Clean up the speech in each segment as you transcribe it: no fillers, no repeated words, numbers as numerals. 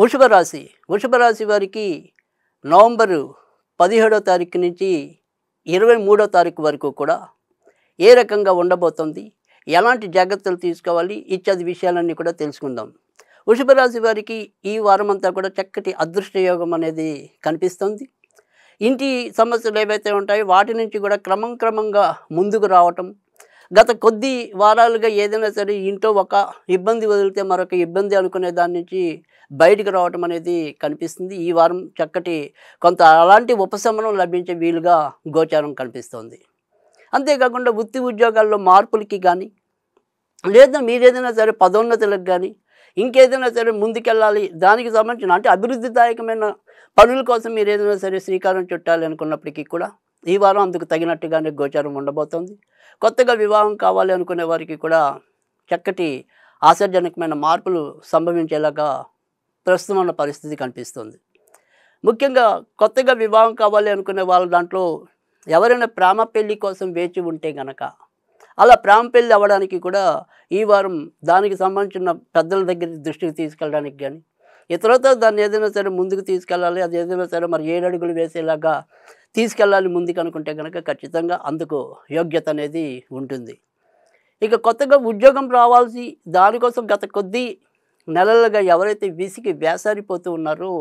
వృషభ రాశి వారికి నవంబరు 17వ తారీఖు నుంచి 23వ తారీఖు వరకు కూడా ఏ రకంగా ఉండబోతుంది, ఎలాంటి జాగ్రత్తలు తీసుకోవాలి ఇత్యాది విషయాలన్నీ కూడా తెలుసుకుందాం. వృషభ రాశి వారికి ఈ వారం అంతా కూడా చక్కటి అదృష్ట యోగం అనేది కనిపిస్తుంది. ఇంటి సమస్యలు ఏవైతే ఉంటాయో వాటి నుంచి కూడా క్రమంగా ముందుకు రావటం, గత కొద్ది వారాలుగా ఏదైనా సరే ఇంట్లో ఒక ఇబ్బంది వదిలితే మరొక ఇబ్బంది అనుకునే దాని నుంచి బయటకు రావటం అనేది కనిపిస్తుంది. ఈ వారం చక్కటి కొంత అలాంటి ఉపశమనం లభించే వీలుగా గోచారం కనిపిస్తోంది. అంతేకాకుండా వృత్తి ఉద్యోగాల్లో మార్పులకి కానీ, లేదా మీరేదైనా సరే పదోన్నతులకు కానీ, ఇంకేదైనా సరే ముందుకెళ్ళాలి దానికి సంబంధించిన అంటే అభివృద్ధిదాయకమైన పనుల కోసం మీరు ఏదైనా సరే శ్రీకారం చుట్టాలి అనుకున్నప్పటికీ కూడా ఈ వారం అందుకు తగినట్టుగానే గోచారం ఉండబోతోంది. కొత్తగా వివాహం కావాలి అనుకునే వారికి కూడా చక్కటి ఆశాజనకమైన మార్పులు సంభవించేలాగా ప్రస్తుతం ఉన్న పరిస్థితి కనిపిస్తుంది. ముఖ్యంగా కొత్తగా వివాహం కావాలి అనుకునే వాళ్ళ దాంట్లో ఎవరైనా ప్రేమ పెళ్లి కోసం వేచి ఉంటే గనక అలా ప్రేమ పెళ్లి అవ్వడానికి కూడా ఈ వారం దానికి సంబంధించిన పెద్దల దగ్గర దృష్టికి తీసుకెళ్ళడానికి కానీ, ఇతరులతో దాన్ని ఏదైనా సరే ముందుకు తీసుకెళ్ళాలి, అది ఏదైనా సరే మరి 7 అడుగులు వేసేలాగా తీసుకెళ్ళాలి ముందుకు అనుకుంటే కనుక ఖచ్చితంగా అందుకు యోగ్యత అనేది ఉంటుంది. ఇక కొత్తగా ఉద్యోగం రావాల్సి దానికోసం గత కొద్ది నెలలుగా ఎవరైతే విసిగి వేసారిపోతూ ఉన్నారో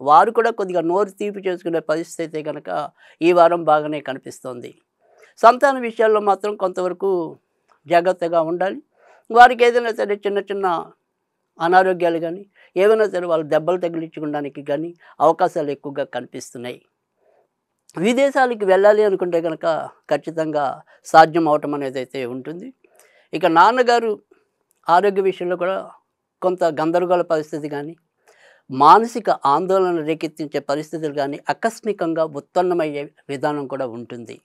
వారు కూడా కొద్దిగా నోరు తీపి చేసుకునే పరిస్థితి అయితే కనుక ఈ వారం బాగానే కనిపిస్తోంది. సంతాన విషయాల్లో మాత్రం కొంతవరకు జాగ్రత్తగా ఉండాలి. వారికి ఏదైనా సరే చిన్న అనారోగ్యాలు కానీ, ఏవైనా సరే వాళ్ళు దెబ్బలు తగిలించుకోవడానికి కానీ అవకాశాలు ఎక్కువగా కనిపిస్తున్నాయి. విదేశాలకు వెళ్ళాలి అనుకుంటే కనుక ఖచ్చితంగా సాధ్యం అవటం అనేది అయితే ఉంటుంది. ఇక నాన్నగారు ఆరోగ్య విషయంలో కూడా కొంత గందరగోళ పరిస్థితి కానీ, మానసిక ఆందోళన రేకెత్తించే పరిస్థితులు కానీ ఆకస్మికంగా ఉత్పన్నమయ్యే విధానం కూడా ఉంటుంది.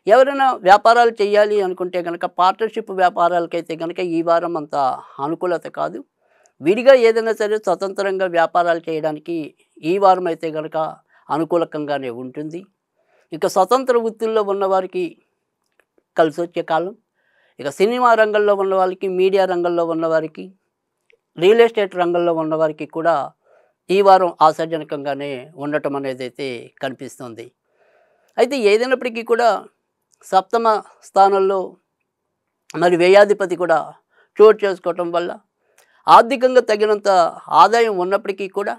ఎవరైనా వ్యాపారాలు చేయాలి అనుకుంటే కనుక పార్ట్నర్షిప్ వ్యాపారాలకైతే కనుక ఈ వారం అంత అనుకూలత కాదు. విడిగా ఏదైనా సరే స్వతంత్రంగా వ్యాపారాలు చేయడానికి ఈ వారం అయితే కనుక అనుకూలకంగానే ఉంటుంది. ఇక స్వతంత్ర వృత్తుల్లో ఉన్నవారికి కలిసి వచ్చే కాలం. ఇక సినిమా రంగంలో ఉన్న వాళ్ళకి, మీడియా రంగంలో ఉన్నవారికి, రియల్ ఎస్టేట్ రంగంలో ఉన్నవారికి కూడా ఈ వారం ఆశాజనకంగానే ఉండటం అనేది అయితే కనిపిస్తుంది. అయితే ఏదైనప్పటికీ కూడా సప్తమ స్థానంలో మరి వ్యయాధిపతి కూడా చోటు చేసుకోవటం వల్ల ఆర్థికంగా తగినంత ఆదాయం ఉన్నప్పటికీ కూడా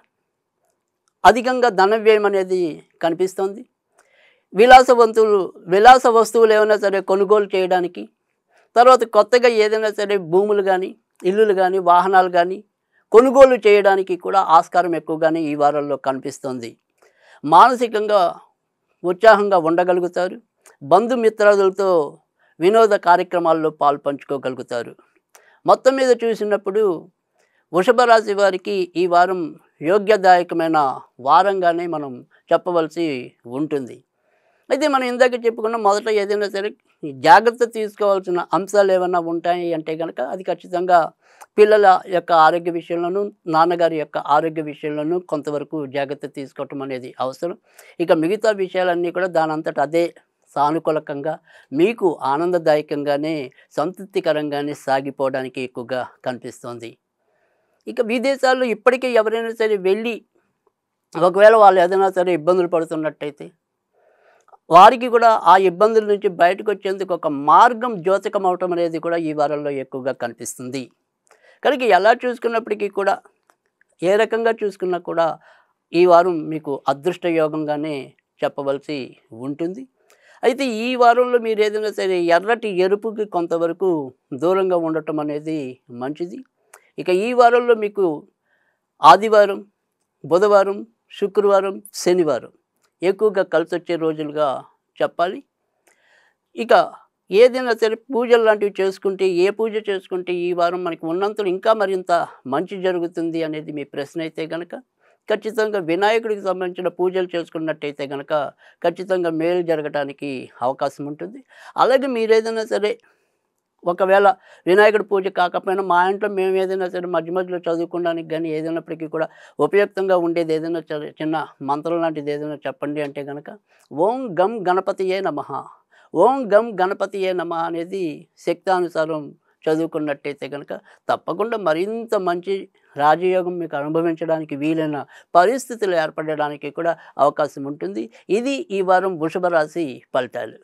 అధికంగా ధన వ్యయం అనేది కనిపిస్తుంది. విలాస వస్తువులు ఏమైనా సరే కొనుగోలు చేయడానికి, తర్వాత కొత్తగా ఏదైనా సరే భూములు కానీ, ఇల్లులు కానీ, వాహనాలు కానీ కొనుగోలు చేయడానికి కూడా ఆస్కారం ఎక్కువగానే ఈ వారంలో కనిపిస్తుంది. మానసికంగా ఉత్సాహంగా ఉండగలుగుతారు. బంధుమిత్రాదులతో వినోద కార్యక్రమాల్లో పాల్పంచుకోగలుగుతారు. మొత్తం మీద చూసినప్పుడు వృషభ రాశి వారికి ఈ వారం యోగ్యదాయకమైన వారంగానే మనం చెప్పవలసి ఉంటుంది. అయితే మనం ఇందాక చెప్పుకున్న మొదట ఏదైనా సరే జాగ్రత్త తీసుకోవాల్సిన అంశాలు ఏమైనా ఉంటాయి అంటే కనుక అది ఖచ్చితంగా పిల్లల యొక్క ఆరోగ్య విషయంలోనూ, నాన్నగారి యొక్క ఆరోగ్య విషయంలోనూ కొంతవరకు జాగ్రత్త తీసుకోవటం అనేది అవసరం. ఇక మిగతా విషయాలన్నీ కూడా దానంతట అదే సానుకూలకంగా మీకు ఆనందదాయకంగానే సంతృప్తికరంగానే సాగిపోవడానికి ఎక్కువగా కనిపిస్తోంది. ఇక విదేశాల్లో ఇప్పటికే ఎవరైనా సరే వెళ్ళి ఒకవేళ వాళ్ళు ఏదైనా సరే ఇబ్బందులు పడుతున్నట్టయితే వారికి కూడా ఆ ఇబ్బందుల నుంచి బయటకు వచ్చేందుకు ఒక మార్గం ద్యోతకం అవటం అనేది కూడా ఈ వారంలో ఎక్కువగా కనిపిస్తుంది. కనుక ఎలా చూసుకున్నప్పటికీ కూడా, ఏ రకంగా చూసుకున్నా కూడా ఈ వారం మీకు అదృష్ట యోగంగానే చెప్పవలసి ఉంటుంది. అయితే ఈ వారంలో మీరు ఏదైనా సరే ఎర్రటి ఎరుపుకి కొంతవరకు దూరంగా ఉండటం అనేది మంచిది. ఇక ఈ వారంలో మీకు ఆదివారం, బుధవారం, శుక్రవారం, శనివారం ఎక్కువగా కలిసి వచ్చే రోజులుగా చెప్పాలి. ఇక ఏదైనా సరే పూజలు లాంటివి చేసుకుంటే, ఏ పూజ చేసుకుంటే ఈ వారం మనకి ఉన్నంతలో ఇంకా మరింత మంచి జరుగుతుంది అనేది మీ ప్రశ్న అయితే కనుక ఖచ్చితంగా వినాయకుడికి సంబంధించిన పూజలు చేసుకున్నట్టయితే కనుక ఖచ్చితంగా మేలు జరగడానికి అవకాశం ఉంటుంది. అలాగే మీరు ఏదైనా సరే ఒకవేళ వినాయకుడి పూజ కాకపోయినా మా ఇంట్లో మేము ఏదైనా సరే మధ్యలో చదువుకోవడానికి కానీ ఏదైనప్పటికీ కూడా ఉపయుక్తంగా ఉండేది ఏదైనా చిన్న మంత్రం లాంటిది ఏదైనా చెప్పండి అంటే కనుక ఓం గం గణపతియే నమః, ఓం గం గణపతియే నమః అనేది శక్తానుసారం చదువుకున్నట్టయితే కనుక తప్పకుండా మరింత మంచి రాజయోగం మీకు అనుభవించడానికి వీలైన పరిస్థితులు ఏర్పడడానికి కూడా అవకాశం ఉంటుంది. ఇది ఈ వారం వృషభ రాశి ఫలితాలు.